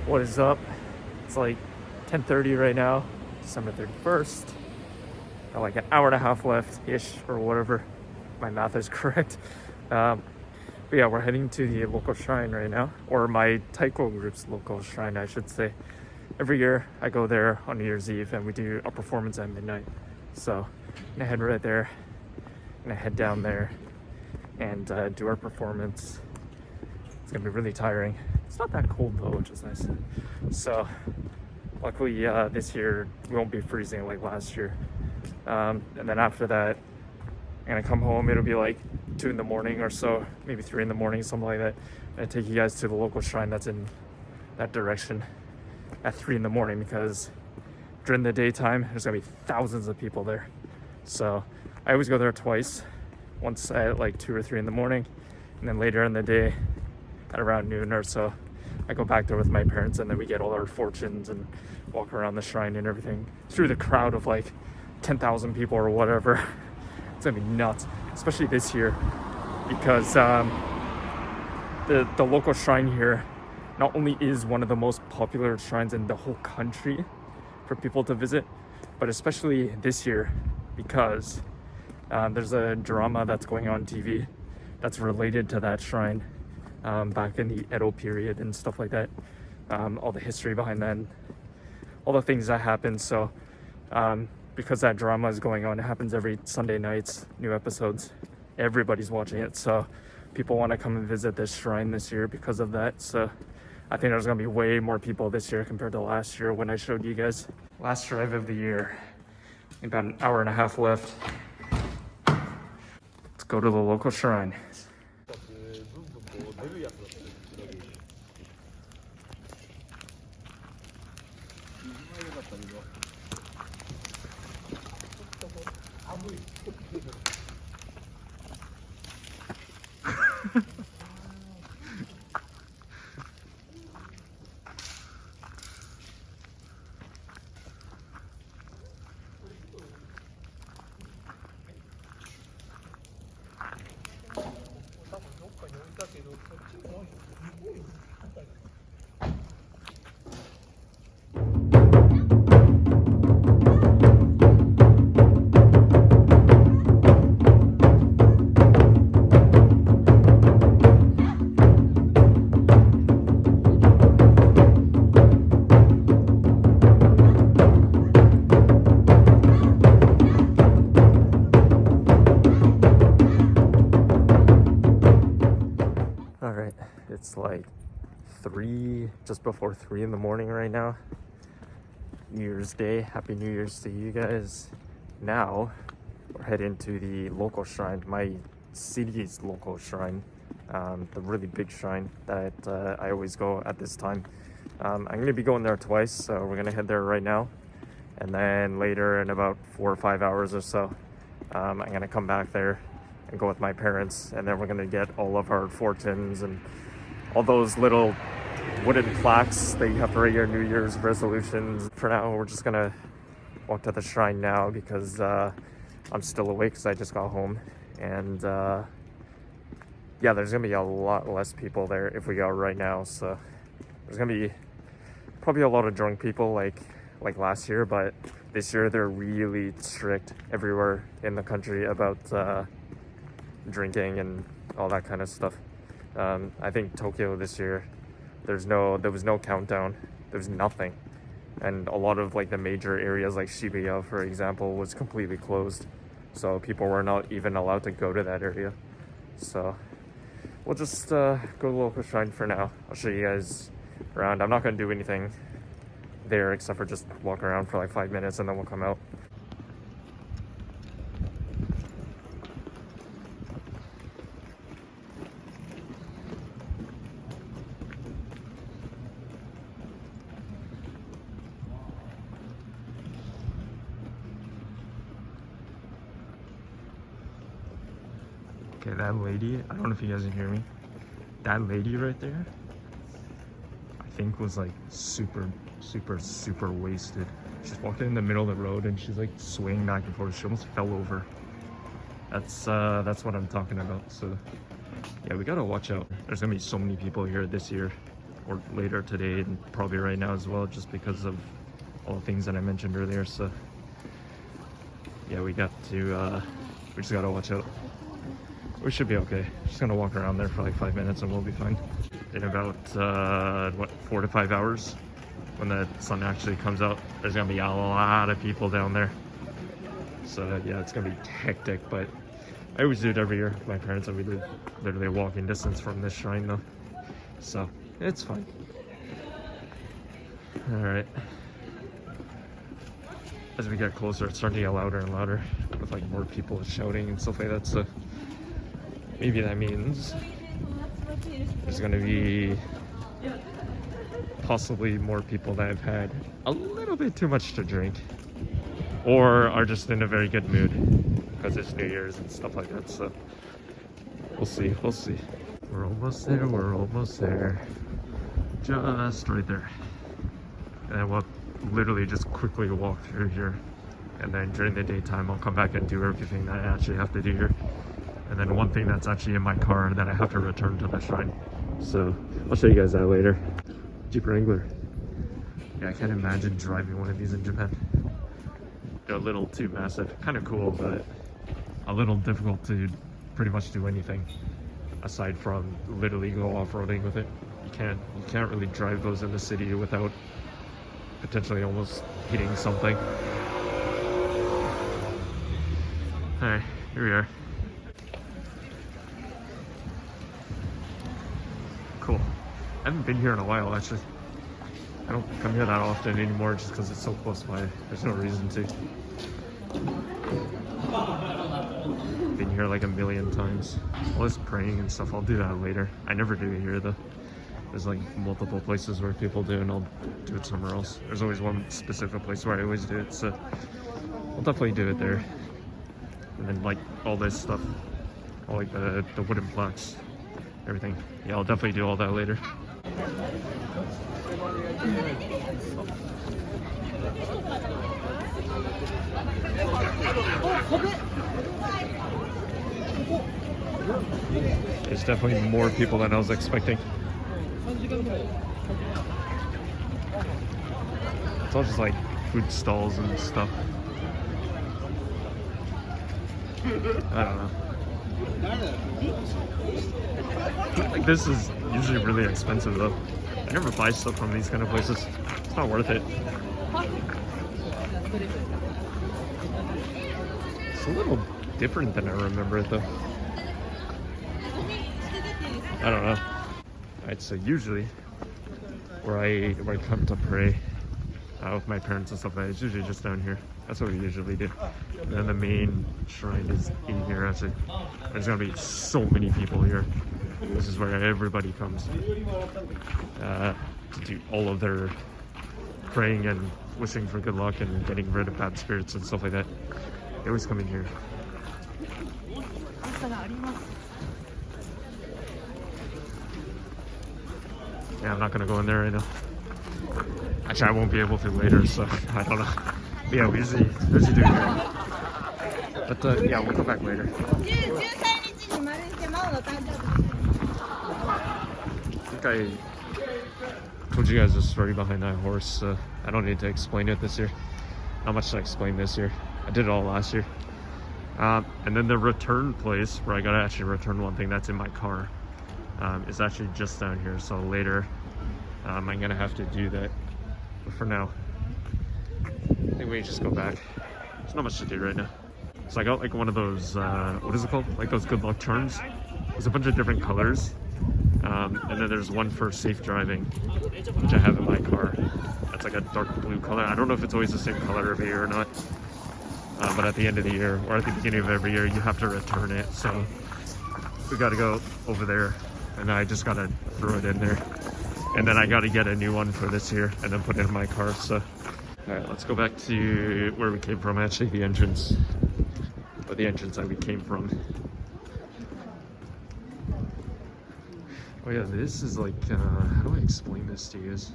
What is up? It's like 10:30 right now, December 31st. Got like an hour and a half left-ish or whatever. My math is correct. But yeah, we're heading to the local shrine right now, or my Taiko group's local shrine, I should say. Every year I go there on New Year's Eve and we do a performance at midnight. So I'm gonna head right there, I'm gonna head down there and do our performance. It's gonna be really tiring. It's not that cold though, which is nice. So luckily this year we won't be freezing like last year. And then after that, I'm gonna come home. It'll be like 2 in the morning or so, maybe 3 in the morning, something like that. And take you guys to the local shrine that's in that direction at 3 in the morning, because during the daytime there's gonna be thousands of people there. So I always go there twice, once at like 2 or 3 in the morning, and then later in the day at around noon or so I go back there with my parents, and then we get all our fortunes and walk around the shrine and everything through the crowd of like 10,000 people or whatever. It's gonna be nuts, especially this year, because the local shrine here not only is one of the most popular shrines in the whole country for people to visit, but especially this year because there's a drama that's going on TV that's related to that shrine, back in the Edo period and stuff like that. All the history behind that, and all the things that happened. So because that drama is going on, it happens every Sunday nights, new episodes. Everybody's watching it, so people want to come and visit this shrine this year because of that. So I think there's gonna be way more people this year compared to last year when I showed you guys. Last drive of the year, about an hour and a half left. Let's go to the local shrine. Alright, it's like 3, just before 3 in the morning right now. New Year's Day. Happy New Year's to you guys. Now, we're heading to the local shrine, my city's local shrine, the really big shrine that I always go at this time. I'm going to be going there twice, so we're going to head there right now. And then later, in about 4 or 5 hours or so, I'm going to come back there and go with my parents, and then we're gonna get all of our fortunes and all those little wooden plaques that you have to write your New Year's resolutions. For now, we're just gonna walk to the shrine now because I'm still awake because I just got home, and yeah, there's gonna be a lot less people there if we go right now. So there's gonna be probably a lot of drunk people like last year, but this year they're really strict everywhere in the country about drinking and all that kind of stuff. I think Tokyo this year, there was no countdown, there was nothing, and a lot of like the major areas like Shibuya, for example, was completely closed, so people were not even allowed to go to that area. So we'll just go to the local shrine for now. I'll show you guys around. I'm not going to do anything there except for just walk around for like 5 minutes and then we'll come out. Okay, that lady, I don't know if you guys can hear me. That lady right there, I think was like super wasted. She's walking in the middle of the road and she's like swaying back and forth. She almost fell over. That's what I'm talking about. So yeah, we gotta watch out. There's gonna be so many people here this year or later today, and probably right now as well, just because of all the things that I mentioned earlier. So yeah, we just gotta watch out. We should be okay. Just gonna walk around there for like 5 minutes and we'll be fine. In about what, 4 to 5 hours, when the sun actually comes out, there's gonna be a lot of people down there. So yeah, it's gonna be hectic, but I always do it every year. My parents and we live literally a walking distance from this shrine though, so it's fine. All right. As we get closer, it's starting to get louder and louder with like more people shouting and stuff like that. So maybe that means there's gonna be possibly more people that have had a little bit too much to drink, or are just in a very good mood because it's New Year's and stuff like that. So we'll see, we'll see. We're almost there, we're almost there. Just right there. And then we'll literally just quickly walk through here. And then during the daytime, I'll come back and do everything that I actually have to do here. And then one thing that's actually in my car that I have to return to the shrine. So I'll show you guys that later. Jeep Wrangler. Yeah, I can't imagine driving one of these in Japan. They're a little too massive. Kind of cool, but a little difficult to pretty much do anything aside from literally go off-roading with it. You can't really drive those in the city without potentially almost hitting something. Alright, here we are. Cool. I haven't been here in a while actually. I don't come here that often anymore just because it's so close by. There's no reason to. Been here like a million times. All this praying and stuff, I'll do that later. I never do it here though. There's like multiple places where people do, and I'll do it somewhere else. There's always one specific place where I always do it, so I'll definitely do it there. And then like all this stuff, all like the wooden plaques, everything. Yeah, I'll definitely do all that later. There's definitely more people than I was expecting. It's all just like food stalls and stuff. I don't know. Like this is usually really expensive though. I never buy stuff from these kind of places. It's not worth it. It's a little different than I remember it though. I don't know. Alright, so usually where I come to pray with my parents and stuff like that, it's usually just down here. That's what we usually do. And then the main shrine is in here actually. There's gonna be so many people here. This is where everybody comes to do all of their praying and wishing for good luck and getting rid of bad spirits and stuff like that. They always come in here. Yeah, I'm not gonna go in there right now. Actually, I won't be able to later, so I don't know. But yeah, we usually do it here. But yeah, we'll come back later. I think I told you guys the story behind that horse, so I don't need to explain it this year. Not much to explain this year. I did it all last year. And then the return place where I gotta actually return one thing that's in my car is actually just down here. So later I'm gonna have to do that. But for now, I think we just go back. There's not much to do right now. So I got like one of those, what is it called? Like those good luck charms. There's a bunch of different colors. And then there's one for safe driving, which I have in my car. That's like a dark blue color. I don't know if it's always the same color every year or not. But at the end of the year, or at the beginning of every year, you have to return it. So we gotta go over there, and I just gotta throw it in there. And then I gotta get a new one for this year, and then put it in my car, so. All right, let's go back to where we came from, actually, the entrance. Or the entrance that we came from. Oh yeah, this is like, how do I explain this to you guys?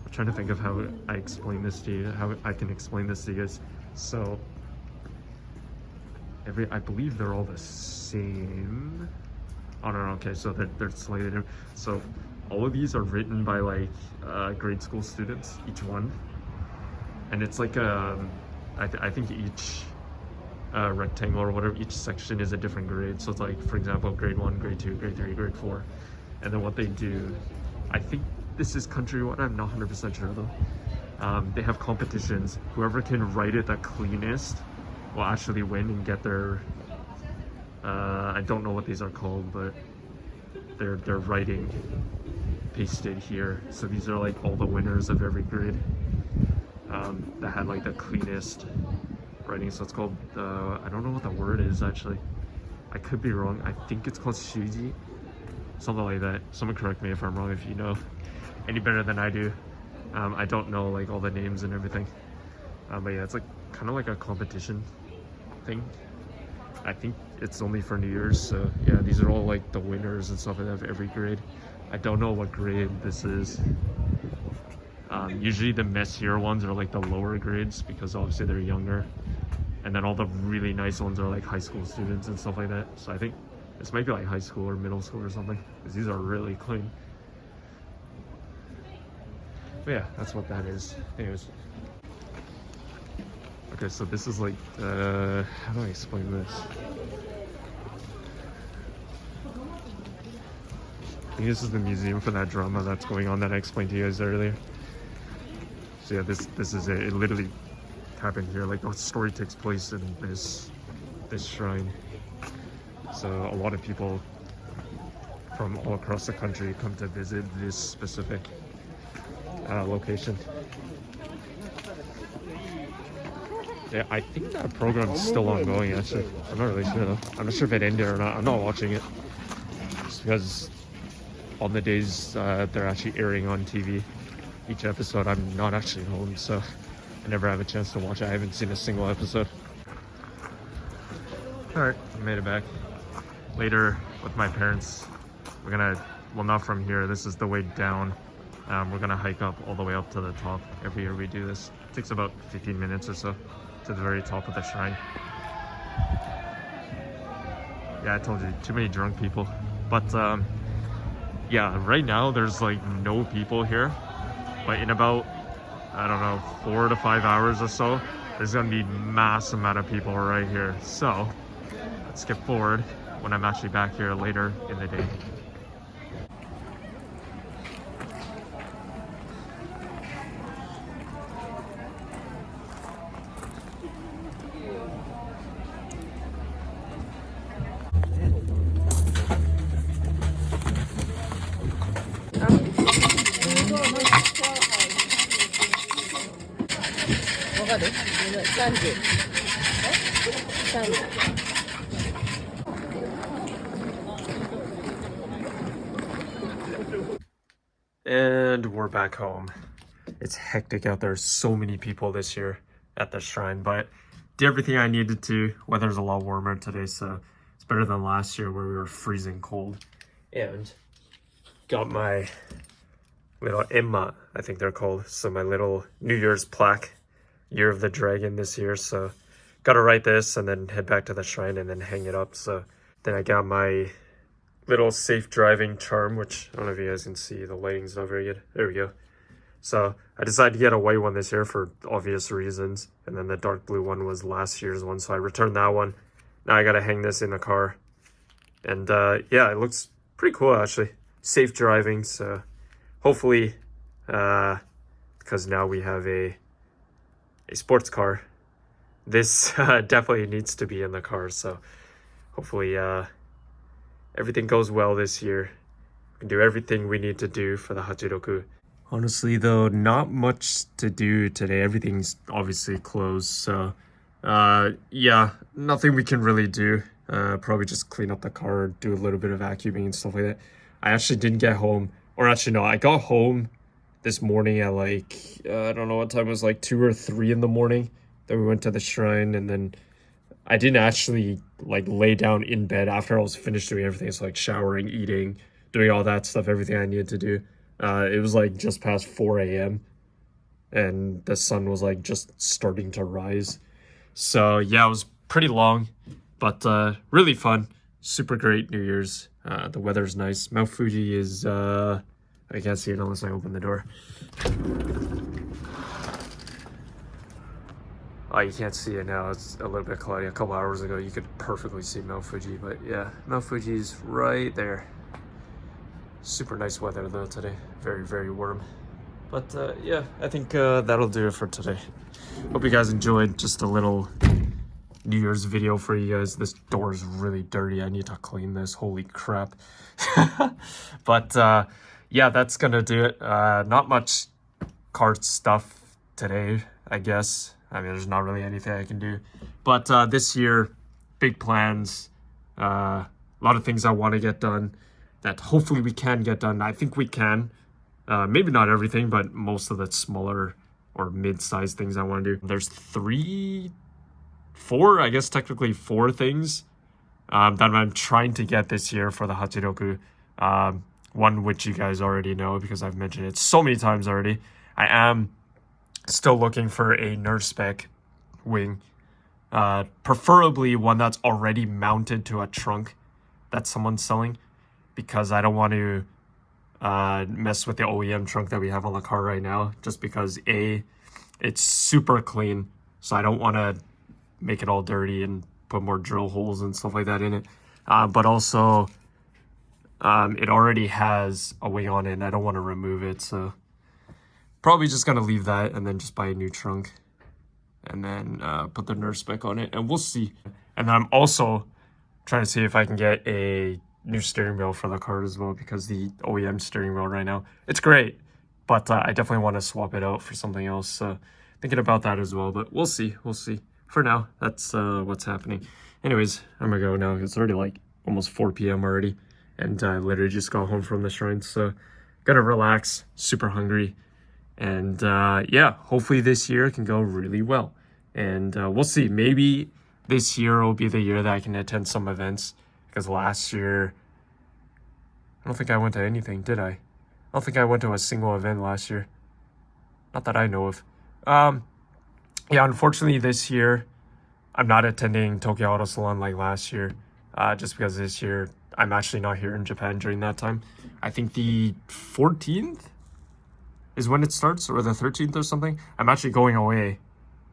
I'm trying to think of how I can explain this to you, how I can explain this to you guys. So, I believe they're all the same. Oh no, okay, so they're slightly different. So all of these are written by like grade school students, each one, and it's like I think each rectangle or whatever, each section is a different grade. So it's like, for example, grade 1, grade 2, grade 3, grade 4, and then what they do, I think this is countrywide, I'm not 100% sure though. They have competitions. Whoever can write it the cleanest will actually win and get their I don't know what these are called, but they're writing pasted here. So these are like all the winners of every grade that had like the cleanest writing. So it's called I don't know what the word is actually. I could be wrong. I think it's called shuji, something like that. Someone correct me if I'm wrong, if you know any better than I do. I don't know like all the names and everything, but yeah, it's like kind of like a competition thing. I think it's only for New Year's, so yeah, these are all like the winners and stuff like that of every grade. I don't know what grade this is. Usually the messier ones are like the lower grades because obviously they're younger, and then all the really nice ones are like high school students and stuff like that. So I think this might be like high school or middle school or something, because these are really clean. But yeah, that's what that is. Anyways. Okay, so this is like, how do I explain this? I think this is the museum for that drama that's going on that I explained to you guys earlier. So yeah, this is it. It literally happened here. Like the story takes place in this shrine. So a lot of people from all across the country come to visit this specific location. Yeah, I think that program's still ongoing actually. I'm not really sure though. I'm not sure if it ended or not. I'm not watching it. Just because on the days they're actually airing on TV, each episode, I'm not actually home, so I never have a chance to watch it. I haven't seen a single episode. Alright, I made it back. Later with my parents, we're gonna, well not from here, this is the way down. We're gonna hike up all the way up to the top. Every year we do this. It takes about 15 minutes or so to the very top of the shrine. Yeah, I told you, too many drunk people. But yeah, right now there's like no people here. But in about, I don't know, 4 to 5 hours or so, there's gonna be mass amount of people right here. So let's skip forward when I'm actually back here later in the day. And we're back home. It's hectic out there. So many people this year at the shrine, but did everything I needed to. Weather's a lot warmer today, so it's better than last year where we were freezing cold. And got my little Emma, I think they're called. So my little New Year's plaque, Year of the Dragon this year. So gotta write this and then head back to the shrine and then hang it up. So then I got my little safe driving charm, which I don't know if you guys can see, the lighting's not very good. There we go. So I decided to get a white one this year for obvious reasons, and then the dark blue one was last year's one, so I returned that one. Now I gotta hang this in the car, and yeah, it looks pretty cool actually. Safe driving, so hopefully because now we have a sports car, this definitely needs to be in the car. So hopefully everything goes well this year. We can do everything we need to do for the Hachiroku. Honestly though, not much to do today. Everything's obviously closed, so yeah, nothing we can really do. Probably just clean up the car, do a little bit of vacuuming and stuff like that. I actually didn't get home, or actually no, I got home this morning at like, I don't know what time it was, like 2 or 3 in the morning. Then we went to the shrine, and then I didn't actually like lay down in bed after I was finished doing everything. So like showering, eating, doing all that stuff, everything I needed to do. It was like just past 4 a.m. and the sun was like just starting to rise. So yeah, it was pretty long. But really fun, super great New Year's. The weather's nice. Mount Fuji is I can't see it unless I open the door. Oh, you can't see it now. It's a little bit cloudy. A couple hours ago, you could perfectly see Mount Fuji, but yeah, Mount Fuji's right there. Super nice weather though today. Very, very warm. But yeah, I think that'll do it for today. Hope you guys enjoyed just a little New Year's video for you guys. This door is really dirty. I need to clean this. Holy crap. But yeah, that's gonna do it. Not much card stuff today, I guess. I mean, there's not really anything I can do. But this year, big plans. A lot of things I want to get done that hopefully we can get done. I think we can. Maybe not everything, but most of the smaller or mid-sized things I want to do. There's four, I guess technically four things that I'm trying to get this year for the Hachiroku. One which you guys already know because I've mentioned it so many times already. I am still looking for a nurse spec wing. Preferably one that's already mounted to a trunk that someone's selling, because I don't want to mess with the OEM trunk that we have on the car right now, just because it's super clean, so I don't want to make it all dirty and put more drill holes and stuff like that in it. But also it already has a wing on it and I don't want to remove it, so probably just gonna leave that and then just buy a new trunk and then put the nurse spec on it, and we'll see. And then I'm also trying to see if I can get a new steering wheel for the car as well, because the OEM steering wheel right now, it's great, but I definitely want to swap it out for something else. So thinking about that as well, but we'll see. For now, that's what's happening. Anyways, I'm gonna go now. It's already like almost 4 p.m. already, and I literally just got home from the shrine, so gotta relax. Super hungry, and yeah, hopefully this year can go really well, and we'll see. Maybe this year will be the year that I can attend some events, because last year I don't think I went to anything, did I? I don't think I went to a single event last year, not that I know of. Yeah, unfortunately this year I'm not attending Tokyo Auto Salon like last year, just because this year I'm actually not here in Japan during that time. I think the 14th is when it starts, or the 13th or something. I'm actually going away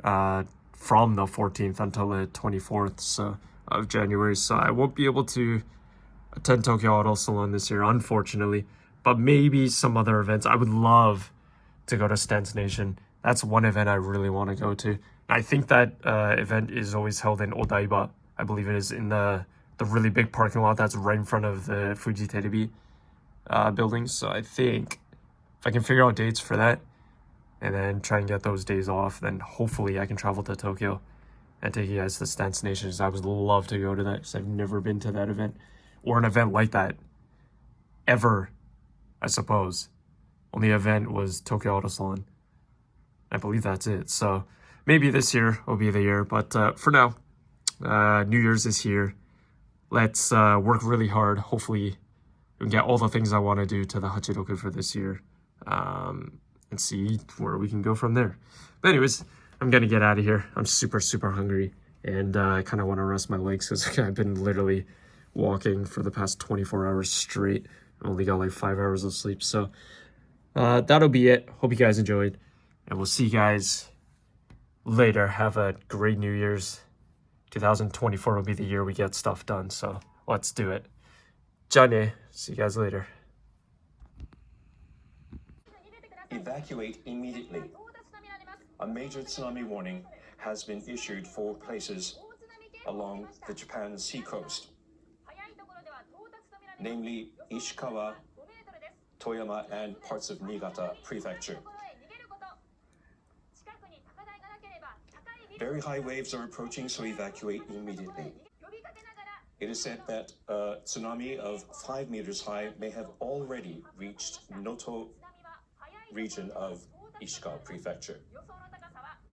from the 14th until the 24th of January, so I won't be able to attend Tokyo Auto Salon this year, unfortunately. But maybe some other events. I would love to go to Stance Nation. That's one event I really want to go to. I think that event is always held in Odaiba. I believe it is in the really big parking lot that's right in front of the Fuji Terebi building. So I think if I can figure out dates for that and then try and get those days off, then hopefully I can travel to Tokyo and take you guys to Stance Nation. I would love to go to that, because I've never been to that event, or an event like that ever, I suppose. Only event was Tokyo Auto Salon. I believe that's it. So maybe this year will be the year. But for now, New Year's is here. Let's work really hard. Hopefully we can get all the things I want to do to the Hachiroku for this year, and see where we can go from there. But anyways, I'm going to get out of here. I'm super, super hungry. And I kind of want to rest my legs, because I've been literally walking for the past 24 hours straight. I only got like 5 hours of sleep. So that'll be it. Hope you guys enjoyed. And we'll see you guys later. Have a great New Year's. 2024 will be the year we get stuff done. So let's do it. Ja ne. See you guys later. Evacuate immediately. A major tsunami warning has been issued for places along the Japan seacoast, namely Ishikawa, Toyama, and parts of Niigata Prefecture. Very high waves are approaching, so evacuate immediately. It is said that a tsunami of 5 meters high may have already reached Noto region of Ishikawa Prefecture.